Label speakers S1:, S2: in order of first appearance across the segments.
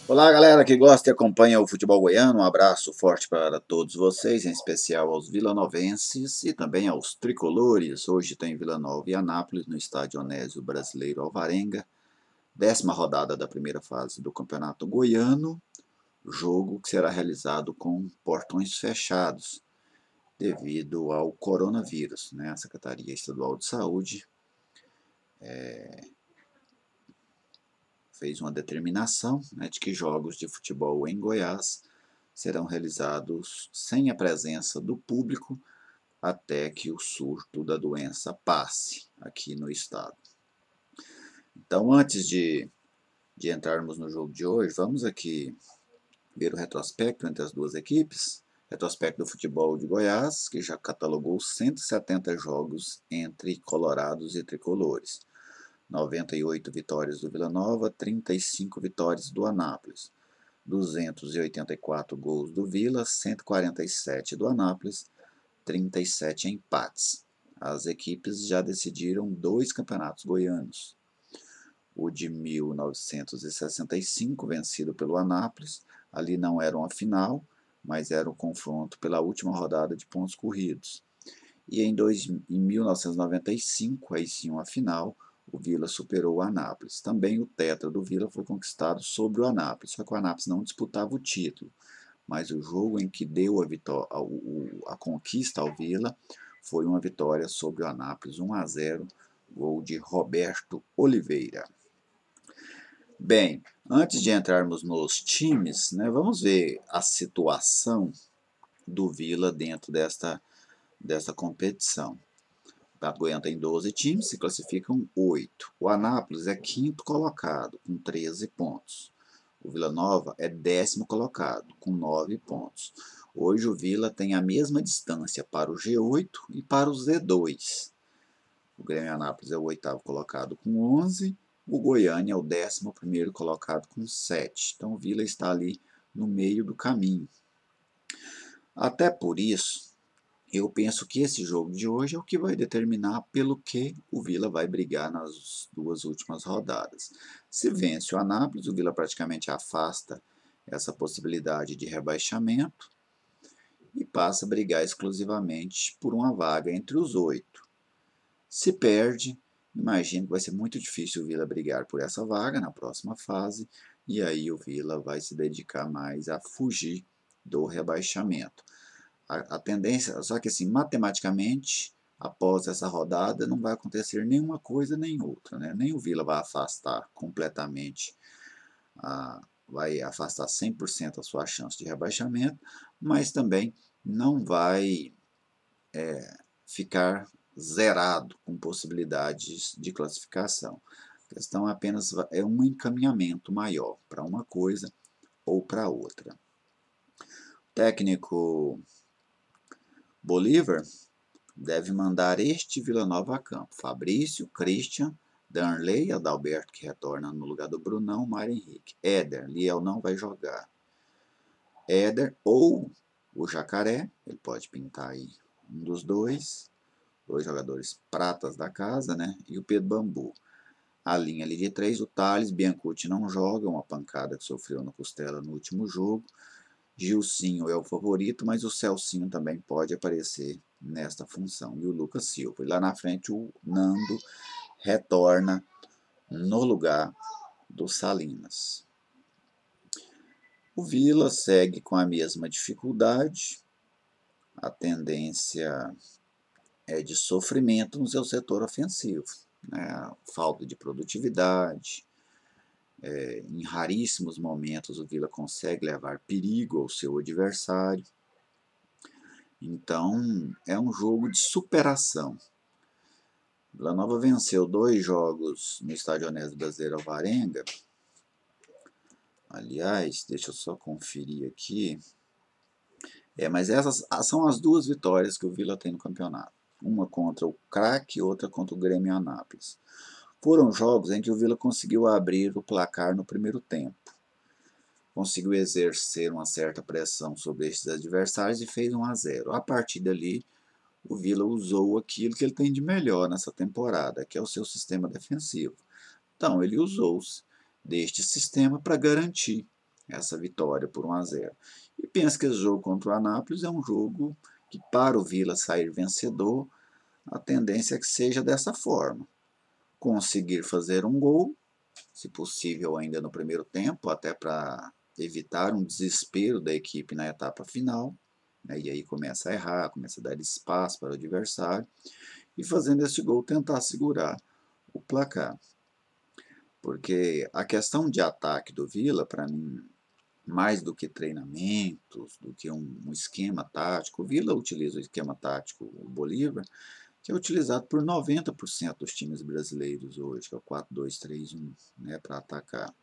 S1: Olá, galera que gosta e acompanha o futebol goiano. Um abraço forte para todos vocês, em especial aos vilanovenses e também aos tricolores. Hoje tem Vila Nova e Anápolis no estádio Onésio Brasileiro Alvarenga, 10ª rodada da primeira fase do Campeonato Goiano, jogo que será realizado com portões fechados devido ao coronavírus, né? A Secretaria Estadual de Saúde fez uma determinação, né, de que jogos de futebol em Goiás serão realizados sem a presença do público até que o surto da doença passe aqui no estado. Então, antes de entrarmos no jogo de hoje, vamos aqui ver o retrospecto entre as duas equipes. Retrospecto do futebol de Goiás, que já catalogou 170 jogos entre colorados e tricolores. 98 vitórias do Vila Nova, 35 vitórias do Anápolis. 284 gols do Vila, 147 do Anápolis, 37 empates. As equipes já decidiram 2 campeonatos goianos. O de 1965, vencido pelo Anápolis, ali não era uma final, mas era um confronto pela última rodada de pontos corridos. E em 1995, aí sim uma final, o Vila superou o Anápolis. Também o tetra do Vila foi conquistado sobre o Anápolis, só que o Anápolis não disputava o título. Mas o jogo em que deu a conquista ao Vila foi uma vitória sobre o Anápolis, 1-0, gol de Roberto Oliveira. Bem, antes de entrarmos nos times, né, vamos ver a situação do Vila dentro desta competição. O Campeonato Goiano tem 12 times, se classificam 8. O Anápolis é 5º colocado, com 13 pontos. O Vila Nova é 10º colocado, com 9 pontos. Hoje o Vila tem a mesma distância para o G8 e para o Z2. O Grêmio Anápolis é o 8º colocado, com 11. O Goiânia é o 11º colocado, com 7. Então o Vila está ali no meio do caminho. Até por isso, eu penso que esse jogo de hoje é o que vai determinar pelo que o Vila vai brigar nas 2 últimas rodadas. Se vence o Anápolis, o Vila praticamente afasta essa possibilidade de rebaixamento e passa a brigar exclusivamente por uma vaga entre os 8. Se perde, imagino que vai ser muito difícil o Vila brigar por essa vaga na próxima fase, e aí o Vila vai se dedicar mais a fugir do rebaixamento. A tendência, só que assim, matematicamente, após essa rodada, não vai acontecer nenhuma coisa nem outra, né? Nem o Vila vai afastar completamente, vai afastar 100% a sua chance de rebaixamento, mas também não vai ficar zerado com possibilidades de classificação. A questão apenas é um encaminhamento maior para uma coisa ou para outra. O técnico Bolívar deve mandar este Vila Nova a campo: Fabrício, Christian, Darley, Adalberto, que retorna no lugar do Brunão, Mário Henrique. Éder, Liel não vai jogar. Éder ou o Jacaré, ele pode pintar aí um dos dois jogadores pratas da casa, né? E o Pedro Bambu. A linha ali de 3, o Thales, Biancucci não joga, uma pancada que sofreu na costela no último jogo. Gilcinho é o favorito, mas o Celcinho também pode aparecer nesta função. E o Lucas Silva. E lá na frente o Nando retorna no lugar do Salinas. O Vila segue com a mesma dificuldade. A tendência é de sofrimento no seu setor ofensivo, né? Falta de produtividade. Em raríssimos momentos o Vila consegue levar perigo ao seu adversário. Então é um jogo de superação. Vila Nova venceu 2 jogos no estádio Onésio Brasileiro Alvarenga. Aliás, deixa eu só conferir aqui. Mas essas são as 2 vitórias que o Vila tem no campeonato. Uma contra o Craque e outra contra o Grêmio Anápolis. Foram jogos em que o Vila conseguiu abrir o placar no primeiro tempo. Conseguiu exercer uma certa pressão sobre esses adversários e fez 1-0. A partir dali, o Vila usou aquilo que ele tem de melhor nessa temporada, que é o seu sistema defensivo. Então, ele usou-se deste sistema para garantir essa vitória por 1-0. E penso que esse jogo contra o Anápolis é um jogo que, para o Vila sair vencedor, a tendência é que seja dessa forma. Conseguir fazer um gol, se possível ainda no primeiro tempo, até para evitar um desespero da equipe na etapa final, né? E aí começa a errar, começa a dar espaço para o adversário, e fazendo esse gol tentar segurar o placar. Porque a questão de ataque do Vila, para mim, mais do que treinamentos, do que um esquema tático, o Vila utiliza o esquema tático, o Bolívar, que é utilizado por 90% dos times brasileiros hoje, que é o 4-2-3-1, né, para atacar.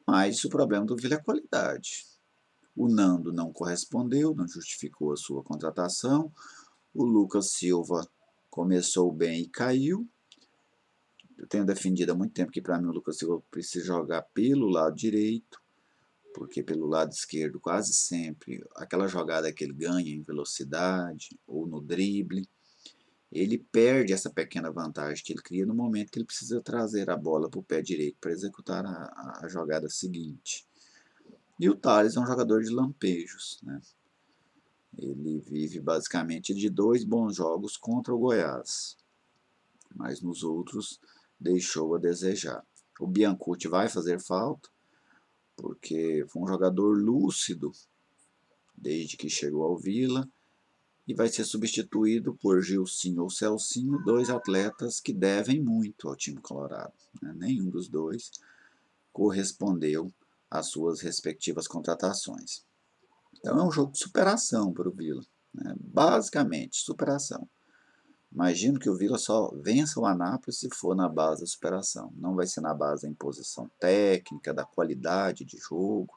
S1: Mas o problema do Vila é a qualidade. O Nando não correspondeu, não justificou a sua contratação. O Lucas Silva começou bem e caiu. Eu tenho defendido há muito tempo que para mim o Lucas Silva precisa jogar pelo lado direito, porque pelo lado esquerdo quase sempre aquela jogada que ele ganha em velocidade ou no drible, ele perde essa pequena vantagem que ele cria no momento que ele precisa trazer a bola para o pé direito para executar a jogada seguinte. E o Thales é um jogador de lampejos, né? Ele vive basicamente de 2 bons jogos contra o Goiás, mas nos outros deixou a desejar. O Biancucci vai fazer falta, porque foi um jogador lúcido desde que chegou ao Vila, e vai ser substituído por Gilcinho ou Celcinho, 2 atletas que devem muito ao time colorado, né? Nenhum dos dois correspondeu às suas respectivas contratações. Então é um jogo de superação para o Vila, né? Basicamente, superação. Imagino que o Vila só vença o Anápolis se for na base da superação. Não vai ser na base da imposição técnica, da qualidade de jogo,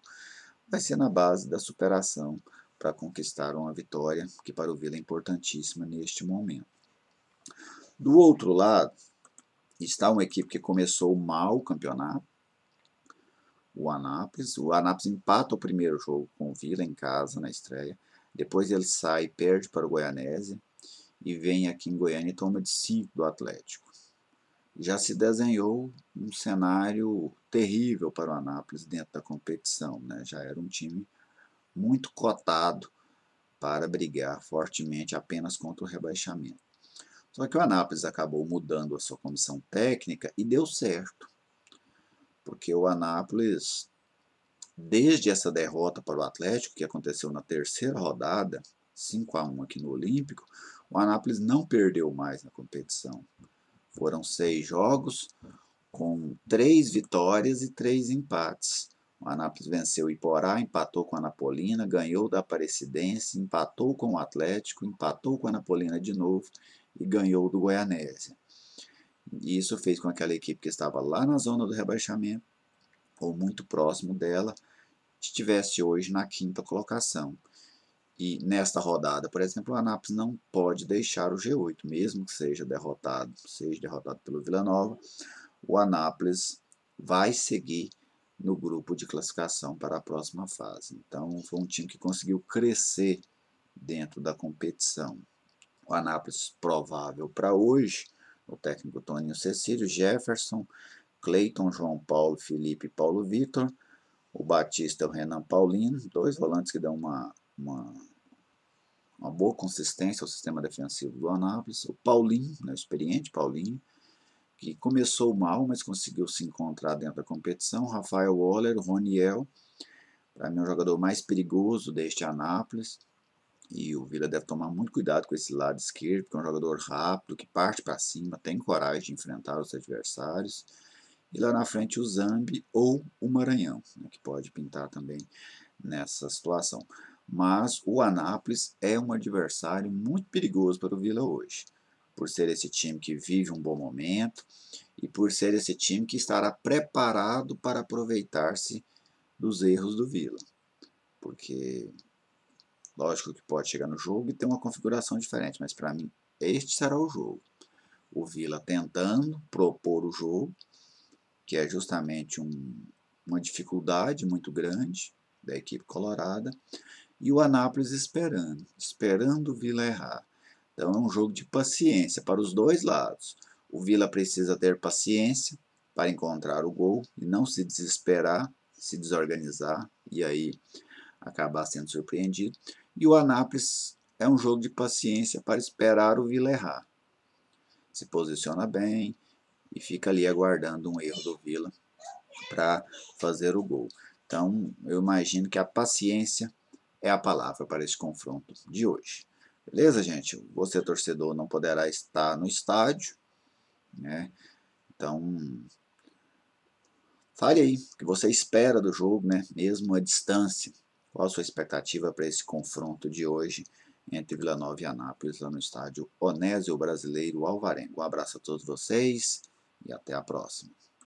S1: vai ser na base da superação para conquistar uma vitória que para o Vila é importantíssima neste momento. Do outro lado, está uma equipe que começou mal o campeonato, o Anápolis. O Anápolis empata o primeiro jogo com o Vila em casa, na estreia. Depois ele sai e perde para o Goianésia. E vem aqui em Goiânia e toma de 5 do Atlético. Já se desenhou um cenário terrível para o Anápolis dentro da competição, né? Já era um time muito cotado para brigar fortemente apenas contra o rebaixamento. Só que o Anápolis acabou mudando a sua comissão técnica e deu certo, porque o Anápolis, desde essa derrota para o Atlético, que aconteceu na terceira rodada, 5-1 aqui no Olímpico, o Anápolis não perdeu mais na competição. Foram 6 jogos, com 3 vitórias e 3 empates. O Anápolis venceu o Iporá, empatou com a Anapolina, ganhou da Aparecidense, empatou com o Atlético, empatou com a Anapolina de novo e ganhou do Goianésia. E isso fez com que aquela equipe que estava lá na zona do rebaixamento, ou muito próximo dela, estivesse hoje na 5ª colocação. E nesta rodada, por exemplo, o Anápolis não pode deixar o G8, mesmo que seja derrotado pelo Vila Nova, o Anápolis vai seguir no grupo de classificação para a próxima fase. Então, foi um time que conseguiu crescer dentro da competição. O Anápolis provável para hoje, o técnico Toninho Cecílio, Jefferson, Cleiton, João Paulo, Felipe e Paulo Vitor, o Batista e o Renan Paulino, 2 volantes que dão uma boa consistência ao sistema defensivo do Anápolis. O Paulinho, né, o experiente Paulinho, que começou mal, mas conseguiu se encontrar dentro da competição. Rafael Waller, o Roniel, para mim é o jogador mais perigoso deste Anápolis, e o Vila deve tomar muito cuidado com esse lado esquerdo, porque é um jogador rápido, que parte para cima, tem coragem de enfrentar os adversários. E lá na frente o Zambi ou o Maranhão, né, que pode pintar também nessa situação. Mas o Anápolis é um adversário muito perigoso para o Vila hoje, por ser esse time que vive um bom momento e por ser esse time que estará preparado para aproveitar-se dos erros do Vila. Porque, lógico que pode chegar no jogo e ter uma configuração diferente, mas para mim este será o jogo. O Vila tentando propor o jogo, que é justamente uma dificuldade muito grande da equipe colorada, e o Anápolis esperando o Vila errar. Então é um jogo de paciência para os dois lados. O Vila precisa ter paciência para encontrar o gol e não se desesperar, se desorganizar e aí acabar sendo surpreendido. E o Anápolis é um jogo de paciência para esperar o Vila errar. Se posiciona bem e fica ali aguardando um erro do Vila para fazer o gol. Então, eu imagino que a paciência é a palavra para esse confronto de hoje. Beleza, gente? Você, torcedor, não poderá estar no estádio, né? Então, fale aí o que você espera do jogo, né? Mesmo à distância. Qual a sua expectativa para esse confronto de hoje entre Vila Nova e Anápolis, lá no estádio Onésio Brasileiro Alvarenga? Um abraço a todos vocês e até a próxima.